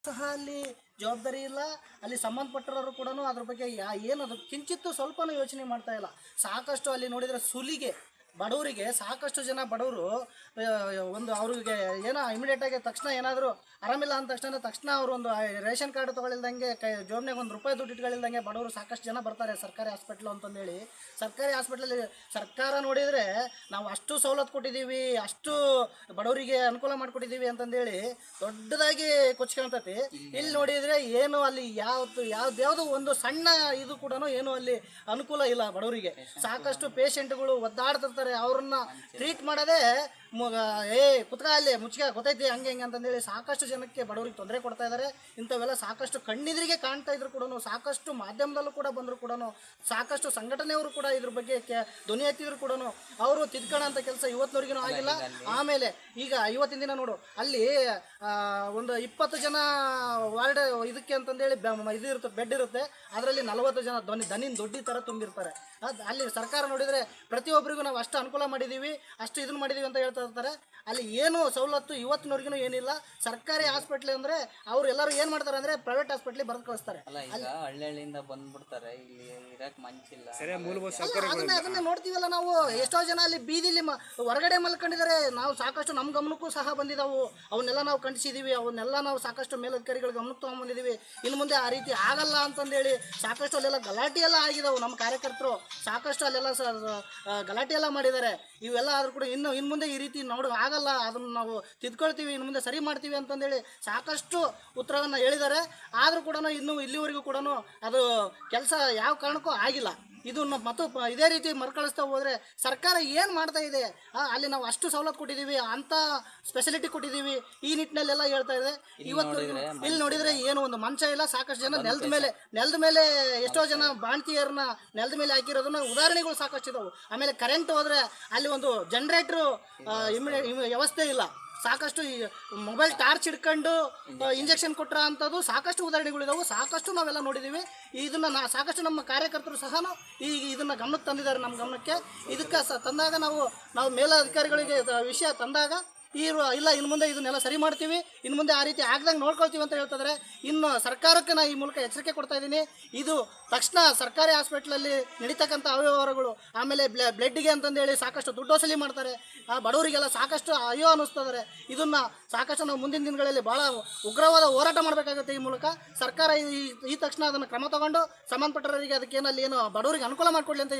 ಸಹ ಅಲ್ಲಿ ಜವಾಬ್ದಾರಿ ಇಲ್ಲ. ಅಲ್ಲಿ ಸಂಬಂಧಪಟ್ಟವರು ಕೂಡ ಅದ್ರ ಬಗ್ಗೆ ಏನದು ಕಿಂಚಿತ್ತು ಸ್ವಲ್ಪನೂ ಯೋಚನೆ ಮಾಡ್ತಾ ಇಲ್ಲ. ಸಾಕಷ್ಟು ಅಲ್ಲಿ ನೋಡಿದರೆ ಸುಲಿಗೆ ಬಡವರಿಗೆ ಸಾಕಷ್ಟು ಜನ ಬಡವರು ಒಂದು ಅವ್ರಿಗೆ ಏನೋ ಇಮಿಡಿಯೇಟಾಗಿ ತಕ್ಷಣ ಏನಾದರೂ ಆರಾಮಿಲ್ಲ ಅಂದ ತಕ್ಷಣ ಅವರು ಒಂದು ರೇಷನ್ ಕಾರ್ಡ್ ತೊಗೊಳಿಲ್ದಂಗೆ ಜೋಬ್ನಾಗ ₹1 ದುಡ್ಡು ಇಟ್ಕೊಳ್ಳಿಲ್ದಂಗೆ ಬಡವರು ಸಾಕಷ್ಟು ಜನ ಬರ್ತಾರೆ ಸರ್ಕಾರಿ ಹಾಸ್ಪಿಟ್ಲು ಅಂತಂದೇಳಿ. ಸರ್ಕಾರಿ ಹಾಸ್ಪಿಟ್ಲಲ್ಲಿ ಸರ್ಕಾರ ನೋಡಿದರೆ ನಾವು ಅಷ್ಟು ಸವಲತ್ತು ಕೊಟ್ಟಿದ್ದೀವಿ, ಅಷ್ಟು ಬಡವರಿಗೆ ಅನುಕೂಲ ಮಾಡಿಕೊಟ್ಟಿದ್ದೀವಿ ಅಂತಂದೇಳಿ ದೊಡ್ಡದಾಗಿ ಕೊಚ್ಕೊಳ್ತೈತಿ. ಇಲ್ಲಿ ನೋಡಿದರೆ ಏನು ಅಲ್ಲಿ ಯಾವ್ದು ಒಂದು ಸಣ್ಣ ಇದು ಕೂಡ ಏನು ಅಲ್ಲಿ ಅನುಕೂಲ ಇಲ್ಲ ಬಡವರಿಗೆ. ಸಾಕಷ್ಟು ಪೇಷಂಟ್ಗಳು ಒದ್ದಾಡ್ತಿರ್ತಾರೆ, ಅವ್ರನ್ನ ಟ್ರೀಟ್ ಮಾಡೋದೇ ಕುತ್ಕ ಅಲ್ಲಿ ಮುಚ್ಕ ಗೊತ್ತೈತಿ ಹಂಗೆ ಹಿಂಗೆ ಅಂತಂದೇಳಿ ಸಾಕಷ್ಟು ಜನಕ್ಕೆ ಬಡವರಿಗೆ ತೊಂದರೆ ಕೊಡ್ತಾ ಇದ್ದಾರೆ. ಇಂಥವೆಲ್ಲ ಸಾಕಷ್ಟು ಕಣ್ಣೆದುರಿಗೆ ಕಾಣ್ತಾ ಇದ್ರು ಕೂಡ, ಸಾಕಷ್ಟು ಮಾಧ್ಯಮದಲ್ಲೂ ಕೂಡ ಬಂದರೂ ಕೂಡ, ಸಾಕಷ್ಟು ಸಂಘಟನೆಯವರು ಕೂಡ ಇದ್ರ ಬಗ್ಗೆ ಧ್ವನಿ ಎತ್ತಿದ್ರು ಕೂಡ ಅವರು ತಿದ್ಕೋಣ ಅಂತ ಕೆಲಸ ಇವತ್ತಿನವರೆಗೂ ಆಗಿಲ್ಲ. ಆಮೇಲೆ ಈಗ ಇವತ್ತಿನ ದಿನ ನೋಡು, ಅಲ್ಲಿ ಒಂದು 20 ಜನ ವಾರ್ಡ್ ಇದಕ್ಕೆ ಅಂತಂದೇಳಿ ಇದು ಇರುತ್ತೆ, ಬೆಡ್ ಇರುತ್ತೆ. ಅದರಲ್ಲಿ 40 ಜನ ದನಿನ್ ದೊಡ್ಡಿ ಥರ ತುಂಬಿರ್ತಾರೆ. ಅಲ್ಲಿ ಸರ್ಕಾರ ನೋಡಿದರೆ ಪ್ರತಿಯೊಬ್ಬರಿಗೂ ನಾವು ಅಷ್ಟು ಅನುಕೂಲ ಮಾಡಿದ್ದೀವಿ, ಅಷ್ಟು ಇದನ್ನು ಮಾಡಿದ್ದೀವಿ ಅಂತ ಹೇಳ್ತಾ ಇರ್ತಾರೆ. ಅಲ್ಲಿ ಏನು ಸವಲತ್ತು ಇವತ್ತಿನವರೆಗೂ ಏನಿಲ್ಲ. ಸರ್ಕಾರಿ ಹಾಸ್ಪಿಟ್ಲ್ ಅಂದರೆ ಅವ್ರು ಎಲ್ಲರೂ ಏನು ಮಾಡ್ತಾರೆ ಅಂದರೆ ಪ್ರೈವೇಟ್ ಹಾಸ್ಪಿಟ್ಲಿಗೆ ಬರೆದು ಕಳಿಸ್ತಾರೆ. ಹಳ್ಳಿಯಿಂದ ಬಂದ್ಬಿಡ್ತಾರೆ, ಇಲ್ಲಿ ಇರಕ್ಕೆ ಮಂಚಿಲ್ಲ. ಅದನ್ನೇ ನೋಡ್ತೀವಲ್ಲ ನಾವು. ಎಷ್ಟೋ ಜನ ಅಲ್ಲಿ ಬೀದಿಲಿ ಹೊರಗಡೆ ಮಲ್ಕೊಂಡಿದ್ದಾರೆ. ನಾವು ಸಾಕಷ್ಟು ನಮ್ಮ ಗಮನಕ್ಕೂ ಸಹ ಬಂದಿದ್ದಾವು, ಅವನ್ನೆಲ್ಲ ನಾವು ಖಂಡಿಸಿದ್ದೀವಿ, ಅವನ್ನೆಲ್ಲ ನಾವು ಸಾಕಷ್ಟು ಮೇಲಧಿಕಾರಿಗಳ ಗಮನಕ್ಕೆ ತೊಗೊಂಡ್ಬಂದಿದ್ದೀವಿ. ಇನ್ನು ಮುಂದೆ ಆ ರೀತಿ ಆಗಲ್ಲ ಅಂತಂದೇಳಿ ಸಾಕಷ್ಟು ಅಲ್ಲೆಲ್ಲ ಗಲಾಟೆ ಎಲ್ಲ ಆಗಿದಾವೆ. ನಮ್ಮ ಕಾರ್ಯಕರ್ತರು ಸಾಕಷ್ಟು ಅಲ್ಲೆಲ್ಲ ಗಲಾಟೆ ಎಲ್ಲ ಮಾಡಿದ್ದಾರೆ. ಇವೆಲ್ಲ ಆದರೂ ಕೂಡ ಇನ್ನು ಮುಂದೆ ಈ ರೀತಿ ಆಗಲ್ಲ, ಅದನ್ನು ನಾವು ತಿದ್ಕೊಳ್ತೀವಿ, ಇನ್ನು ಮುಂದೆ ಸರಿ ಮಾಡ್ತೀವಿ ಅಂತಂದೇಳಿ ಸಾಕಷ್ಟು ಉತ್ತರವನ್ನು ಹೇಳಿದ್ದಾರೆ. ಆದರೂ ಕೂಡ ಇಲ್ಲಿವರೆಗೂ ಕೂಡ ಅದು ಕೆಲಸ ಯಾವ ಕಾರಣಕ್ಕೂ ಆಗಿಲ್ಲ. ಇದು ಮತ್ತು ಇದೇ ರೀತಿ ಮರುಕಳಿಸ್ತಾ ಹೋದರೆ ಸರ್ಕಾರ ಏನು ಮಾಡ್ತಾ ಇದೆ? ಅಲ್ಲಿ ನಾವು ಅಷ್ಟು ಸವಲತ್ತು ಕೊಟ್ಟಿದ್ದೀವಿ, ಅಂಥ ಸ್ಪೆಷಾಲಿಟಿ ಕೊಟ್ಟಿದ್ದೀವಿ, ಈ ನಿಟ್ಟಿನಲ್ಲೆಲ್ಲ ಹೇಳ್ತಾ ಇದೆ. ಇವತ್ತು ಇಲ್ಲಿ ನೋಡಿದರೆ ಏನು ಒಂದು ಮಂಚ ಇಲ್ಲ. ಸಾಕಷ್ಟು ಜನ ನೆಲದ ಮೇಲೆ ಎಷ್ಟೋ ಜನ ಬಾಣ್ತಿಯರನ್ನ ನೆಲದ ಮೇಲೆ ಹಾಕಿರೋದನ್ನ ಉದಾಹರಣೆಗಳು ಸಾಕಷ್ಟು ಇದಾವೆ. ಆಮೇಲೆ ಕರೆಂಟ್ ಹೋದರೆ ಅಲ್ಲಿ ಒಂದು ಜನರೇಟ್ರು ವ್ಯವಸ್ಥೆ ಇಲ್ಲ. ಸಾಕಷ್ಟು ಈ ಮೊಬೈಲ್ ಟಾರ್ಚ್ ಹಿಡ್ಕೊಂಡು ಇಂಜೆಕ್ಷನ್ ಕೊಟ್ಟರ ಅಂಥದ್ದು ಸಾಕಷ್ಟು ಉದಾಹರಣೆಗಳಿದಾವೆ. ಸಾಕಷ್ಟು ನಾವೆಲ್ಲ ನೋಡಿದ್ದೀವಿ. ಇದನ್ನು ಸಾಕಷ್ಟು ನಮ್ಮ ಕಾರ್ಯಕರ್ತರು ಸಹ ಈಗ ಇದನ್ನು ಗಮನಕ್ಕೆ ತಂದಿದ್ದಾರೆ. ನಮ್ಮ ಗಮನಕ್ಕೆ ಇದಕ್ಕೆ ತಂದಾಗ ನಾವು ಮೇಲಧಿಕಾರಿಗಳಿಗೆ ವಿಷಯ ತಂದಾಗ ಇಲ್ಲ, ಇನ್ನು ಮುಂದೆ ಇದನ್ನೆಲ್ಲ ಸರಿ ಮಾಡ್ತೀವಿ, ಇನ್ನು ಮುಂದೆ ಆ ರೀತಿ ಆಗ್ದಂಗೆ ನೋಡ್ಕೊಳ್ತೀವಿ ಅಂತ ಹೇಳ್ತಿದ್ರೆ. ಇನ್ನು ಸರ್ಕಾರಕ್ಕೆ ನಾನು ಈ ಮೂಲಕ ಎಚ್ಚರಿಕೆ ಕೊಡ್ತಾ ಇದ್ದೀನಿ. ಇದು ತಕ್ಷಣ ಸರ್ಕಾರಿ ಹಾಸ್ಪಿಟ್ಲಲ್ಲಿ ನಡೀತಕ್ಕಂಥ ಅವ್ಯವಹಾರಗಳು, ಆಮೇಲೆ ಬ್ಲಡ್ಗೆ ಅಂತಂದೇಳಿ ಸಾಕಷ್ಟು ದುಡ್ಡು ವಸೂಲಿ ಮಾಡ್ತಾರೆ. ಆ ಬಡವರಿಗೆಲ್ಲ ಸಾಕಷ್ಟು ಅಯ್ಯೋ ಅನ್ನಿಸ್ತದರೆ. ಇದನ್ನು ಸಾಕಷ್ಟು ನಾವು ಮುಂದಿನ ದಿನಗಳಲ್ಲಿ ಭಾಳ ಉಗ್ರವಾದ ಹೋರಾಟ ಮಾಡಬೇಕಾಗುತ್ತೆ. ಈ ಮೂಲಕ ಸರ್ಕಾರ ಈ ತಕ್ಷಣ ಅದನ್ನು ಕ್ರಮ ತಗೊಂಡು ಸಂಬಂಧಪಟ್ಟವರಿಗೆ ಅದಕ್ಕೇನಲ್ಲಿ ಏನು ಬಡವರಿಗೆ ಅನುಕೂಲ ಮಾಡಿಕೊಡ್ಲಿ ಅಂತ ಈ ಮೂಲಕ